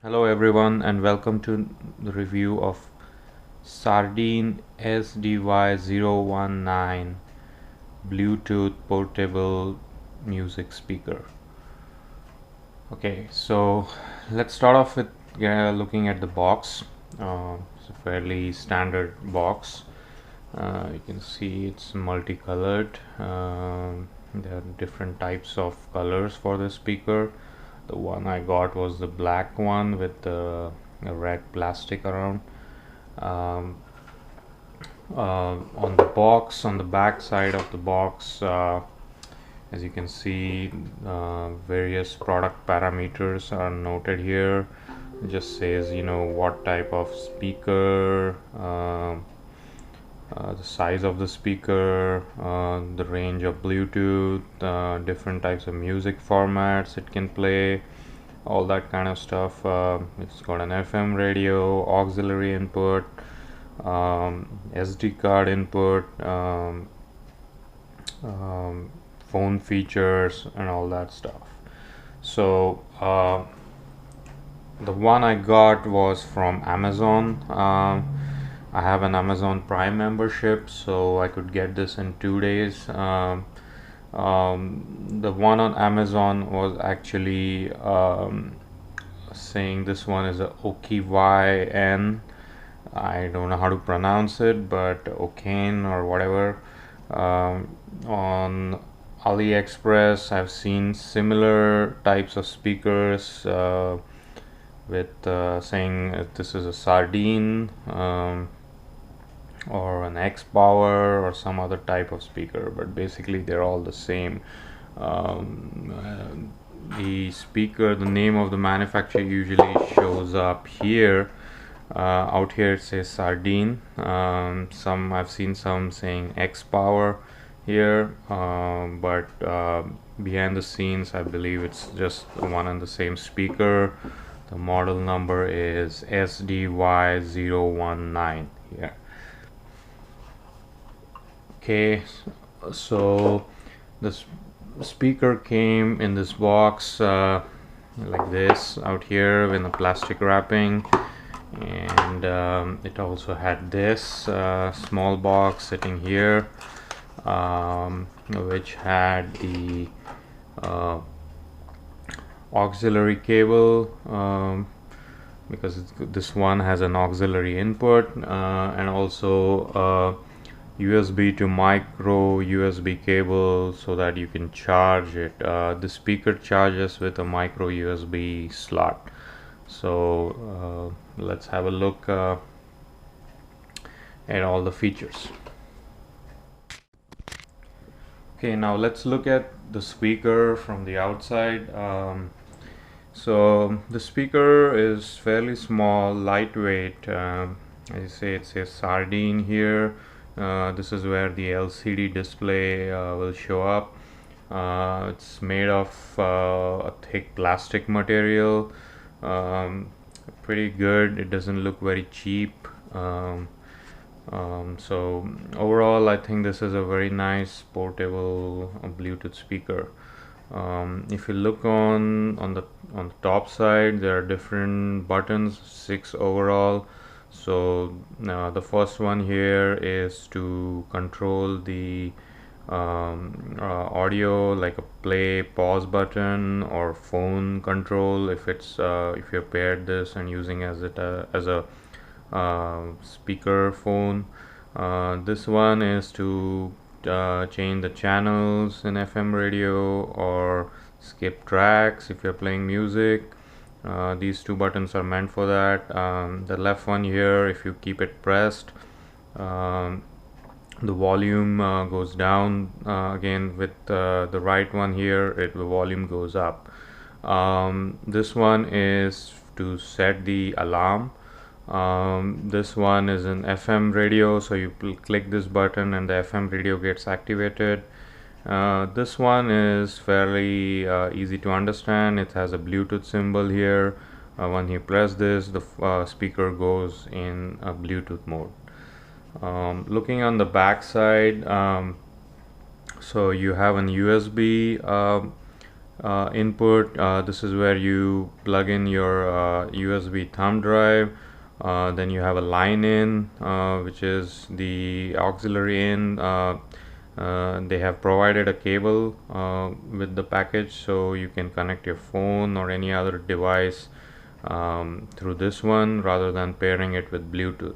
Hello everyone and welcome to the review of SARDINE SDY-019 Bluetooth portable music speaker. Okay, so let's start off with looking at the box. It's a fairly standard box. You can see it's multicolored. There are different types of colors for the speaker. The one I got was the black one with the red plastic around. Um, on the box, on the back side of the box, as you can see, various product parameters are noted here. It just says, what type of speaker, the size of the speaker, the range of Bluetooth, different types of music formats it can play, all that kind of stuff. It's got an FM radio, auxiliary input, SD card input, phone features, and all that stuff. So the one I got was from Amazon. I have an Amazon Prime membership, so I could get this in 2 days. The one on Amazon was actually saying this one is a OKYN. I don't know how to pronounce it, but Okane or whatever. On AliExpress, I've seen similar types of speakers with saying this is a SARDINE or an X Power or some other type of speaker, but basically they're all the same. The speaker, the name of the manufacturer usually shows up here. Out here it says SARDINE. Some I've seen some saying X Power here, but behind the scenes I believe it's just one and the same speaker. The model number is SDY-019 here. Okay, so this speaker came in this box like this out here in a plastic wrapping, and it also had this small box sitting here, which had the auxiliary cable, because this one has an auxiliary input, and also USB to micro USB cable so that you can charge it. The speaker charges with a micro USB slot. So let's have a look at all the features. Okay, now let's look at the speaker from the outside. So the speaker is fairly small, lightweight. As you say, it says SARDINE here. This is where the LCD display will show up. It's made of a thick plastic material. Pretty good. It doesn't look very cheap. So overall, I think this is a very nice portable Bluetooth speaker. If you look on the top side, there are different buttons, 6 overall. So the first one here is to control the audio, like a play pause button or phone control. If it's if you're paired this and using as a speaker phone. This one is to change the channels in FM radio or skip tracks if you're playing music. These two buttons are meant for that. The left one here, if you keep it pressed, the volume goes down. Again, with the right one here, the volume goes up. This one is to set the alarm. This one is an FM radio, so you click this button and the FM radio gets activated. This one is fairly easy to understand. It has a Bluetooth symbol here. When you press this, the speaker goes in a Bluetooth mode. Looking on the back side, so you have an USB input. This is where you plug in your USB thumb drive. Then you have a line in, which is the auxiliary in. They have provided a cable with the package, so you can connect your phone or any other device through this one rather than pairing it with Bluetooth.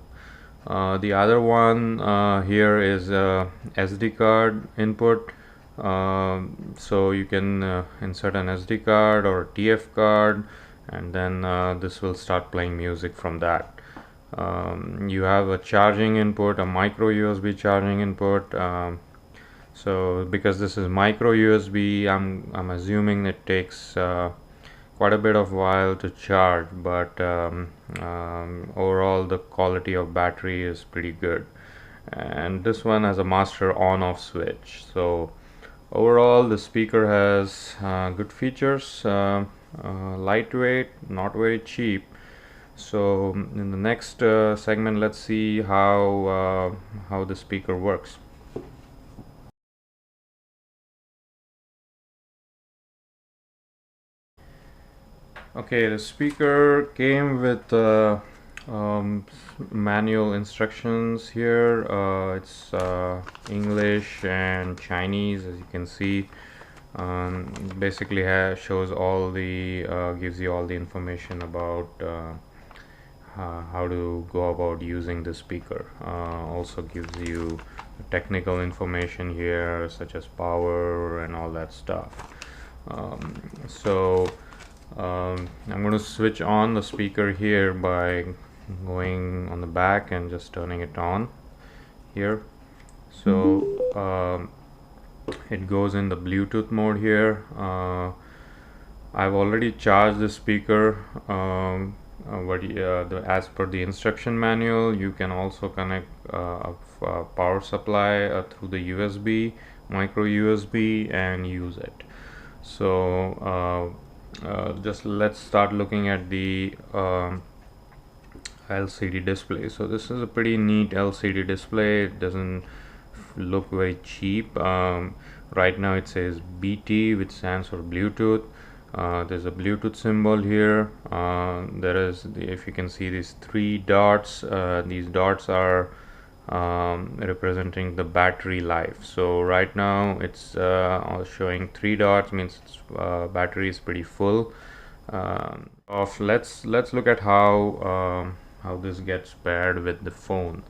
The other one here is SD card input. So you can insert an SD card or a TF card, and then this will start playing music from that. You have a charging input, a micro USB charging input. So because this is micro USB, I'm assuming it takes quite a bit of while to charge, but overall the quality of battery is pretty good. And this one has a master on off switch. So overall the speaker has good features, lightweight, not very cheap. So in the next segment, let's see how the speaker works. Okay, the speaker came with manual instructions here. It's English and Chinese, as you can see. Basically shows all the gives you all the information about how to go about using the speaker. Also gives you technical information here, such as power and all that stuff. So I'm going to switch on the speaker here by going on the back and just turning it on here. So it goes in the Bluetooth mode here. I've already charged the speaker, as per the instruction manual. You can also connect a power supply through the USB, micro USB, and use it. So just let's start looking at the LCD display. So this is a pretty neat LCD display. It doesn't look very cheap. Right now it says BT, which stands for Bluetooth. There's a Bluetooth symbol here. There is if you can see these three dots, these dots are representing the battery life. So right now it's showing three dots, means battery is pretty full. Let's look at how this gets paired with the phone.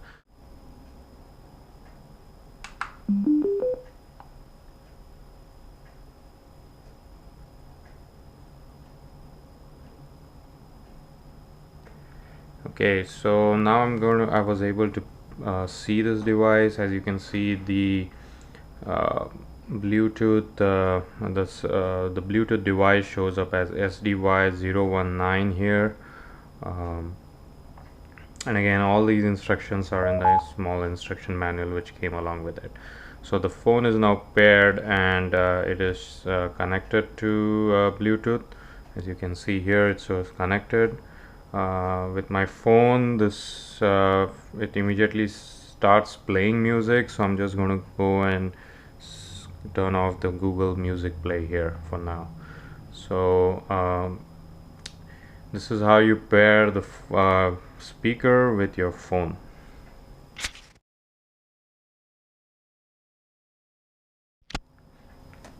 Okay, so now I was able to see this device. As you can see, the Bluetooth the Bluetooth device shows up as SDY-019 here. And again, all these instructions are in the small instruction manual which came along with it. So the phone is now paired, and it is connected to Bluetooth. As you can see here, it shows connected. With my phone, this it immediately starts playing music, so I'm just going to go and turn off the Google Music Play here for now. So this is how you pair the speaker with your phone.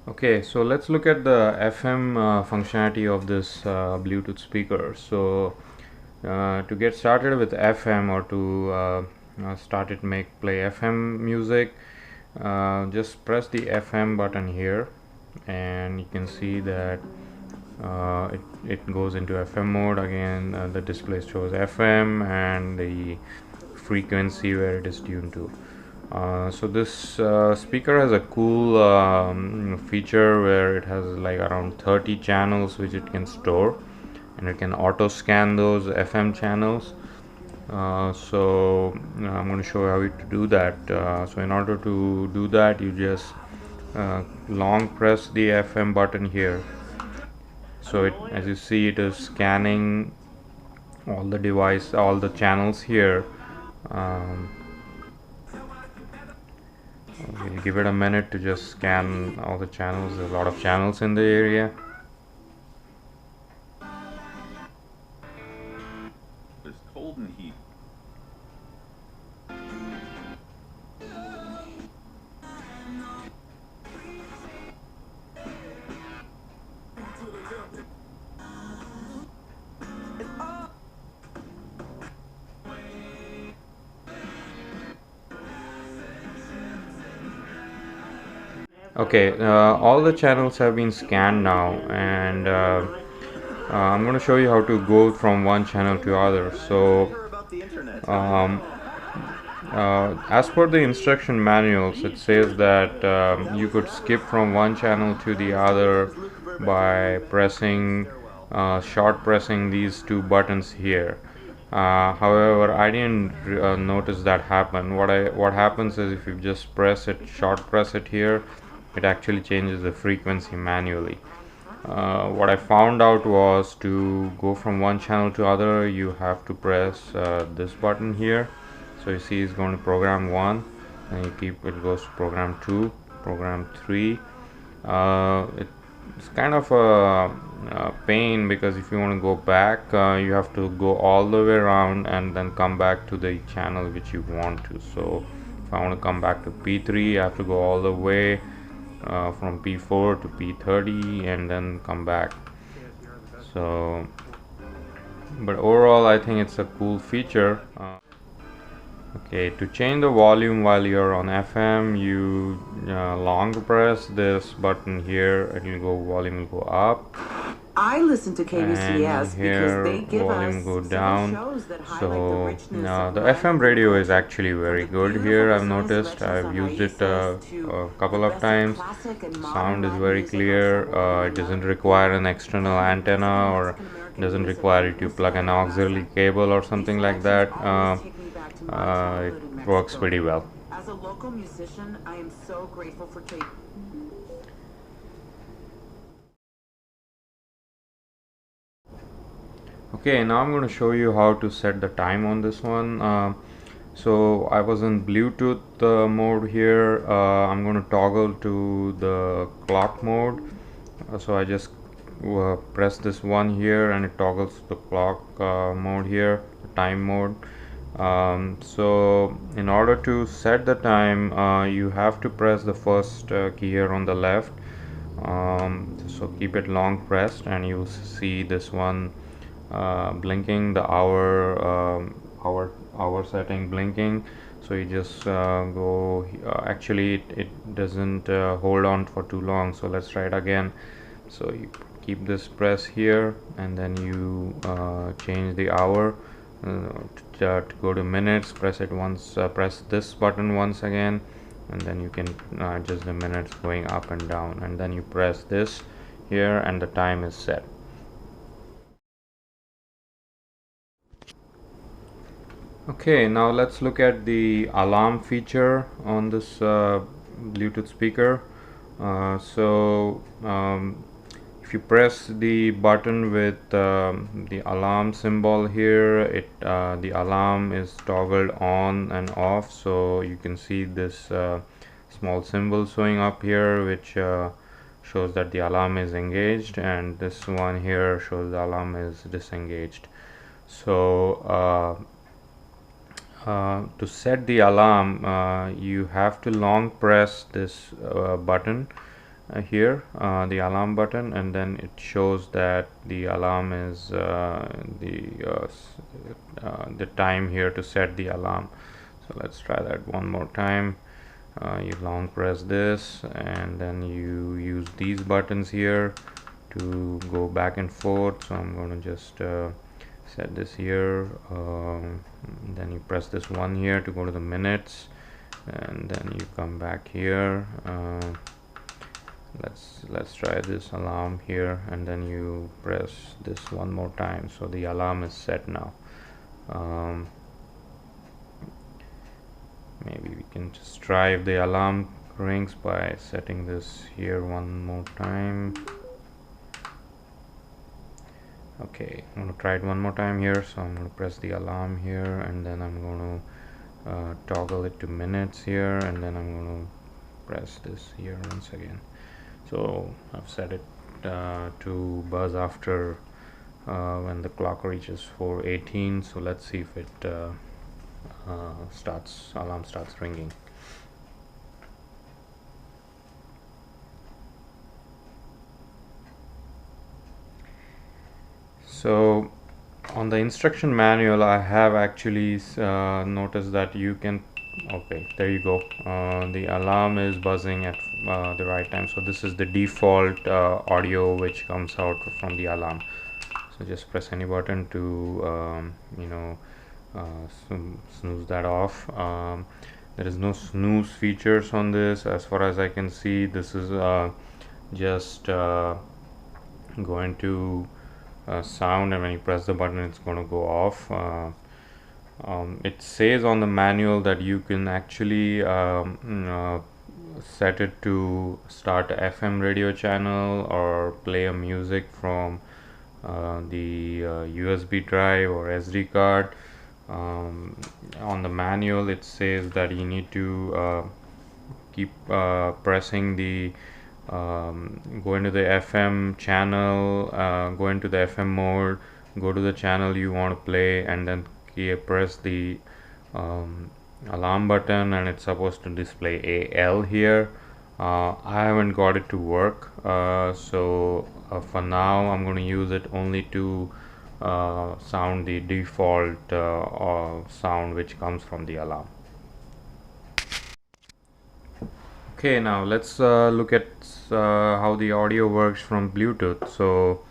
Okay, so let's look at the FM functionality of this Bluetooth speaker. So to get started with FM, or to play FM music, just press the FM button here, and you can see that it goes into FM mode. Again, the display shows FM and the frequency where it is tuned to. So this speaker has a cool feature where it has like around 30 channels which it can store, and it can auto scan those FM channels. So I'm going to show you how to do that. So in order to do that, you just long press the FM button here. So as you see, it is scanning all the channels here. We'll give it a minute to just scan all the channels. There's a lot of channels in the area. Okay, all the channels have been scanned now, and I'm going to show you how to go from one channel to other. So um, as per the instruction manuals, it says that you could skip from one channel to the other by pressing short pressing these two buttons here. However, I didn't notice that happen. What happens is if you just short press it here, it actually changes the frequency manually. What I found out was to go from one channel to other, you have to press this button here. So you see it's going to program 1, and it goes to program 2, program 3. It's kind of a pain, because if you want to go back, you have to go all the way around and then come back to the channel which you want to. So if I want to come back to P3, I have to go all the way from P4 to P30 and then come back. So but overall I think it's a cool feature. Okay, to change the volume while you're on FM, you long press this button here and you go volume will go up. I listen to KBCS because they give volume us go down. shows that highlight So the richness the FM radio is actually very good here. I've noticed. I've used it a couple of times. Sound is very clear. It doesn't require an external antenna, or doesn't require you to plug an auxiliary cable or something like that. It works pretty well. As a local musician, I am so grateful for Okay, now I'm going to show you how to set the time on this one. So I was in Bluetooth mode here. I'm going to toggle to the clock mode. So I just press this one here and it toggles the clock mode here, the time mode. So in order to set the time, you have to press the first key here on the left. So keep it long pressed and you see this one blinking, the hour setting blinking. So you just go actually it doesn't hold on for too long, so let's try it again. So you keep this press here and then you change the hour to go to minutes. Press it once, press this button once again, and then you can adjust the minutes going up and down, and then you press this here and the time is set. Okay, now let's look at the alarm feature on this Bluetooth speaker. If you press the button with the alarm symbol here, the alarm is toggled on and off. So you can see this small symbol showing up here, which shows that the alarm is engaged, and this one here shows the alarm is disengaged. So to set the alarm, you have to long press this button here, the alarm button, and then it shows that the alarm is the time here to set the alarm. So let's try that one more time. You long press this and then you use these buttons here to go back and forth. So I'm going to just set this here, then you press this one here to go to the minutes, and then you come back here. Let's try this alarm here, and then you press this one more time. So the alarm is set now. Maybe we can just try if the alarm rings by setting this here one more time. Okay, I'm going to try it one more time here. So I'm going to press the alarm here, and then I'm going to toggle it to minutes here, and then I'm going to press this here once again. So I've set it to buzz after when the clock reaches 4:18. So let's see if it alarm starts ringing. So on the instruction manual, I have actually noticed that you can Okay, there you go. The alarm is buzzing at the right time. So this is the default audio which comes out from the alarm. So just press any button to snooze that off. There is no snooze features on this as far as I can see. This is just going to sound, and when you press the button it's going to go off. It says on the manual that you can actually set it to start a FM radio channel or play a music from the USB drive or SD card. On the manual it says that you need to keep pressing the go into the FM channel, go into the FM mode, go to the channel you want to play, and then press the alarm button, and it's supposed to display AL here. I haven't got it to work, so for now I'm going to use it only to sound the default sound which comes from the alarm. Okay, now let's look at how the audio works from Bluetooth. So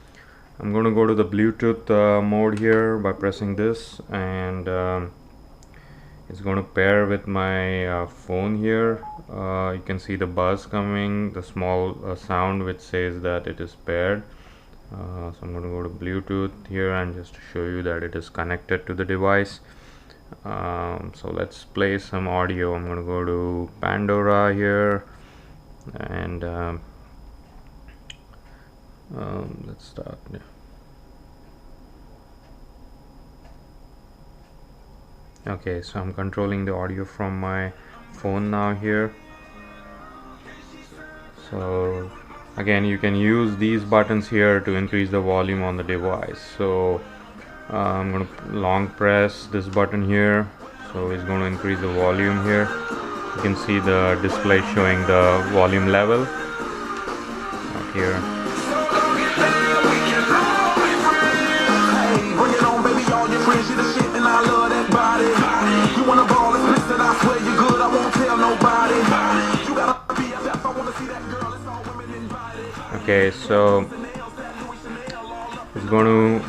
I'm going to go to the Bluetooth mode here by pressing this, and it's going to pair with my phone here. You can see the buzz coming, the small sound which says that it is paired. So I'm going to go to Bluetooth here and just show you that it is connected to the device. So let's play some audio. I'm going to go to Pandora here, and let's start. Okay, so I'm controlling the audio from my phone now here. So again, you can use these buttons here to increase the volume on the device. So I'm going to long press this button here, so it's going to increase the volume here. You can see the display showing the volume level out here. Okay, so it's going to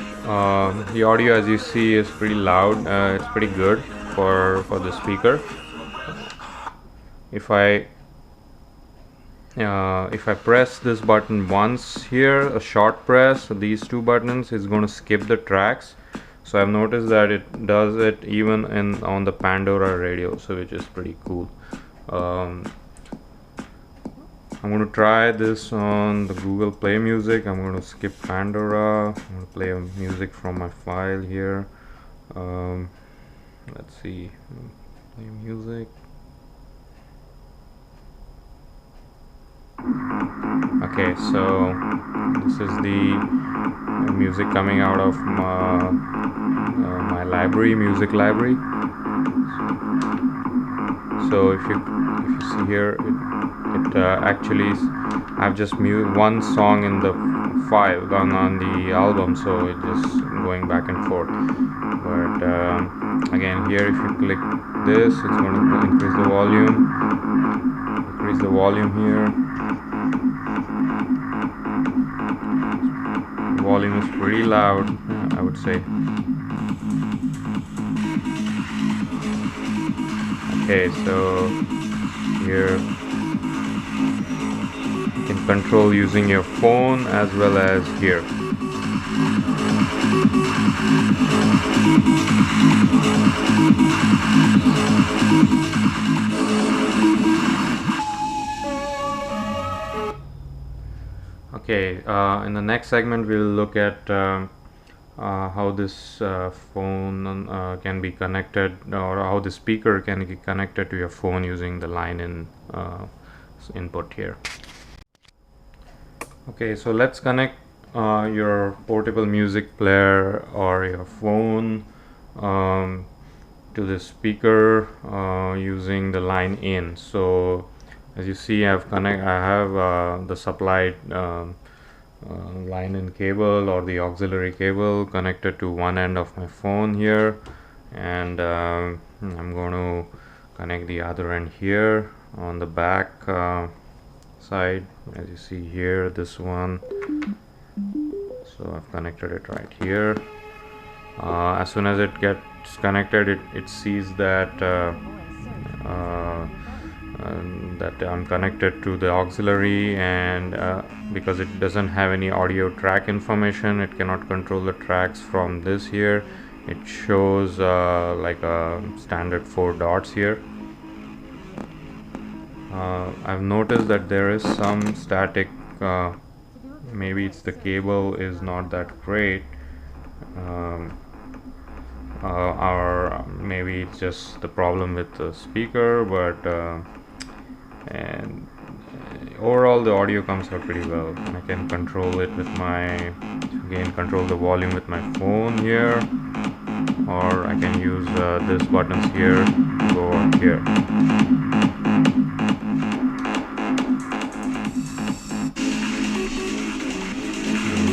the audio, as you see, is pretty loud. It's pretty good for the speaker. If I press this button once here, a short press, these two buttons, is going to skip the tracks. So I've noticed that it does it even on the Pandora radio, so which is pretty cool. I'm going to try this on the Google Play Music. I'm going to skip Pandora. I'm going to play music from my file here. Let's see, play music. Okay, so this is the music coming out of my library, music library. So if you see here, it actually I've just one song in the file on the album, so it's just going back and forth. But again, here if you click this, it's going to increase the volume. Increase the volume here. The volume is pretty loud, I would say. Okay, so here you can control using your phone as well as here. Okay, in the next segment we'll look at how this phone can be connected, or how the speaker can be connected to your phone using the line-in input here. Okay, so let's connect your portable music player or your phone to the speaker using the line in. So as you see, I have the supplied line in cable or the auxiliary cable connected to one end of my phone here, and I'm going to connect the other end here on the back side, as you see here, this one. So I've connected it right here. As soon as it gets connected, it sees that that I'm connected to the auxiliary, and because it doesn't have any audio track information, it cannot control the tracks from this here. It shows like a standard 4 dots here. I've noticed that there is some static, maybe it's the cable is not that great, or maybe it's just the problem with the speaker, but and overall the audio comes out pretty well. I can control it with my, again, control the volume with my phone here, or I can use this buttons here to go up here.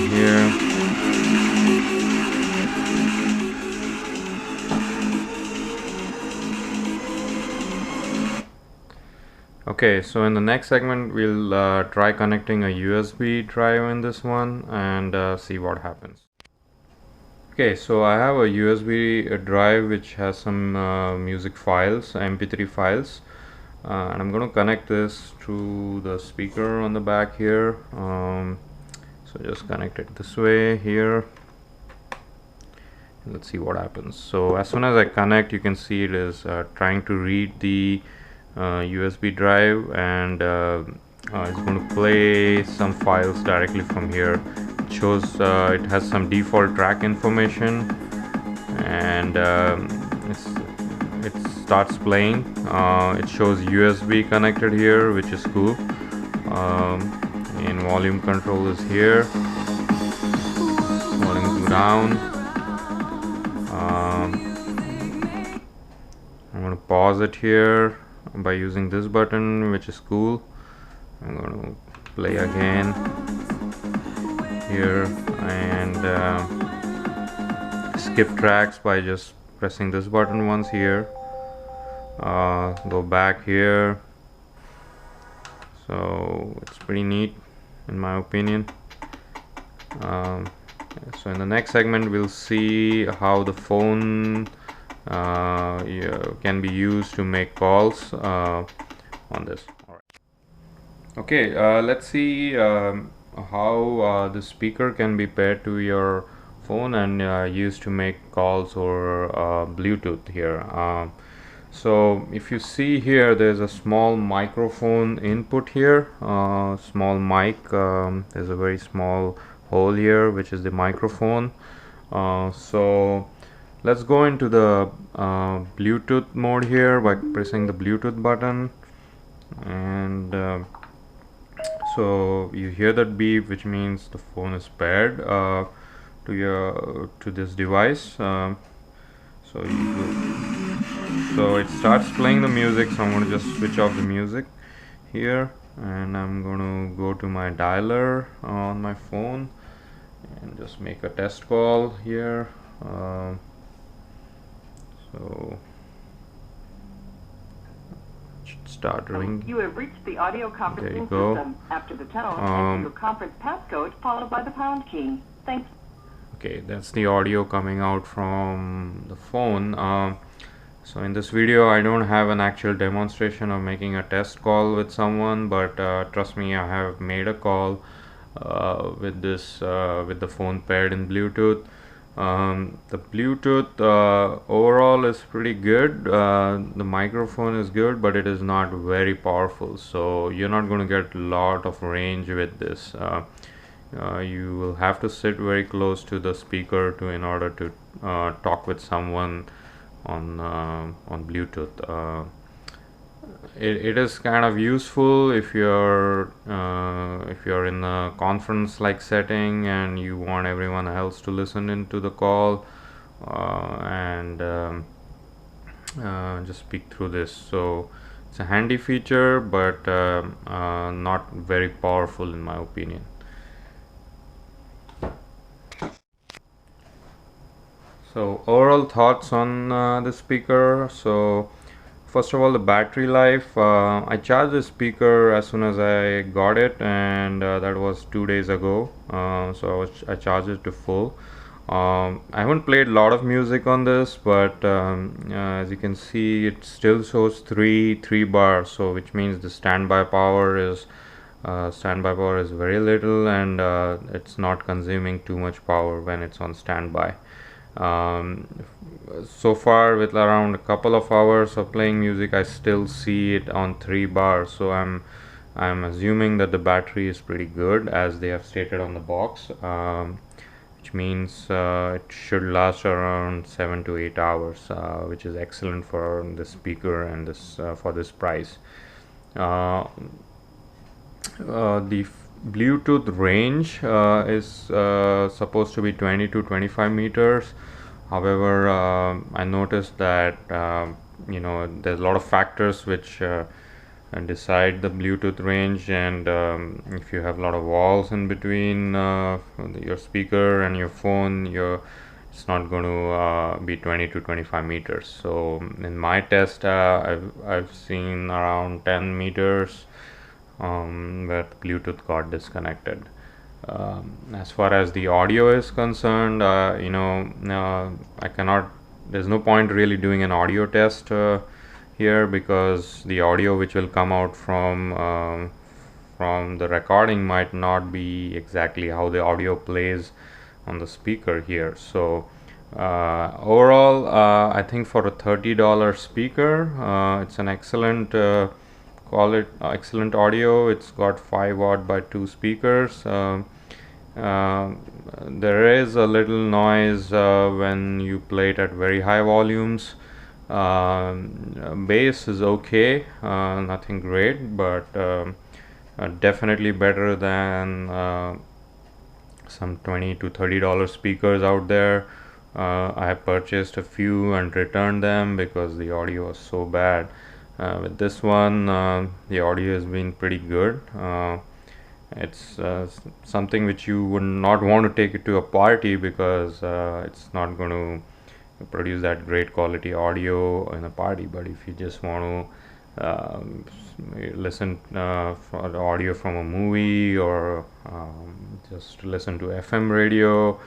Here. Okay, so in the next segment we'll try connecting a USB drive in this one and see what happens. Okay, so I have a USB drive which has some music files, MP3 files, and I'm going to connect this to the speaker on the back here. So just connect it this way here. Let's see what happens. So as soon as I connect, you can see it is trying to read the USB drive, and it's going to play some files directly from here. It shows it has some default track information, and it starts playing. It shows USB connected here, which is cool. And volume control is here. Volume go down. I'm going to pause it here by using this button, which is cool. I'm going to play again here, and skip tracks by just pressing this button once here. Go back here. So it's pretty neat in my opinion. So in the next segment we'll see how the phone can be used to make calls on this. All right. Okay, let's see how the speaker can be paired to your phone and used to make calls or Bluetooth here. So if you see here, there's a small microphone input here, small mic. There's a very small hole here, which is the microphone. So let's go into the Bluetooth mode here by pressing the Bluetooth button, and so you hear that beep, which means the phone is paired to this device. So it starts playing the music, so I'm going to just switch off the music here, and I'm going to go to my dialer on my phone and just make a test call here. So it should start ringing. You have reached the audio conferencing There you go. system. After the tone, enter your conference passcode followed by the pound key. Thanks. Okay, that's the audio coming out from the phone. So in this video I don't have an actual demonstration of making a test call with someone, but trust me, I have made a call with the phone paired in Bluetooth. The Bluetooth overall is pretty good. The microphone is good, but it is not very powerful, so you're not going to get a lot of range with this. You will have to sit very close to the speaker in order to talk with someone on Bluetooth. It is kind of useful if you're in a conference like setting and you want everyone else to listen into the call and just speak through this. So it's a handy feature, but not very powerful in my opinion. So overall thoughts on the speaker. So first of all, the battery life. I charged the speaker as soon as I got it, and that was 2 days ago. So I charged it to full. I haven't played a lot of music on this, but as you can see, it still shows three bars. So which means the standby power is very little, and it's not consuming too much power when it's on standby. um, so far, with around a couple of hours of playing music, I still see it on 3 bars. So I'm assuming that the battery is pretty good, as they have stated on the box, which means it should last around 7 to 8 hours, which is excellent for the speaker and this for this price. The Bluetooth range is supposed to be 20 to 25 meters. However, I noticed that there's a lot of factors which decide the Bluetooth range, and if you have a lot of walls in between your speaker and your phone, it's not going to be 20 to 25 meters. So in my test, I've seen around 10 meters where Bluetooth got disconnected. As far as the audio is concerned, I cannot. There's no point really doing an audio test here, because the audio which will come out from the recording might not be exactly how the audio plays on the speaker here. So overall, I think for a $30 speaker, it's an excellent. Call it excellent audio. It's got 5 watt by 2 speakers. There is a little noise when you play it at very high volumes. Bass is okay, nothing great, but definitely better than some $20 to $30 speakers out there. I have purchased a few and returned them because the audio was so bad. With this one, the audio has been pretty good. It's something which you would not want to take it to a party, because it's not going to produce that great quality audio in a party. But if you just want to listen for the audio from a movie, or just listen to FM radio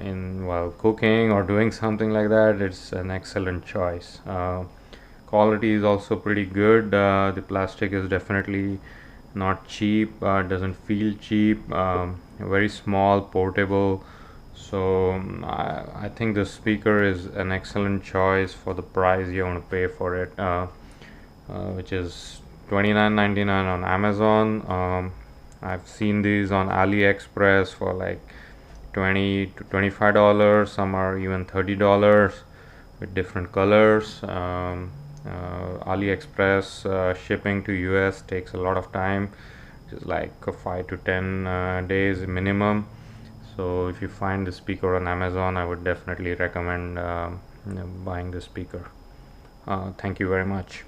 in while cooking or doing something like that, it's an excellent choice. Quality is also pretty good. The plastic is definitely not cheap, doesn't feel cheap, very small, portable. So I think the speaker is an excellent choice for the price you want to pay for it, which is $29.99 on Amazon. I've seen these on AliExpress for like $20 to $25. Some are even $30 with different colors. AliExpress shipping to US takes a lot of time, just like 5 to 10 days minimum. So if you find the speaker on Amazon, I would definitely recommend buying the speaker. Thank you very much.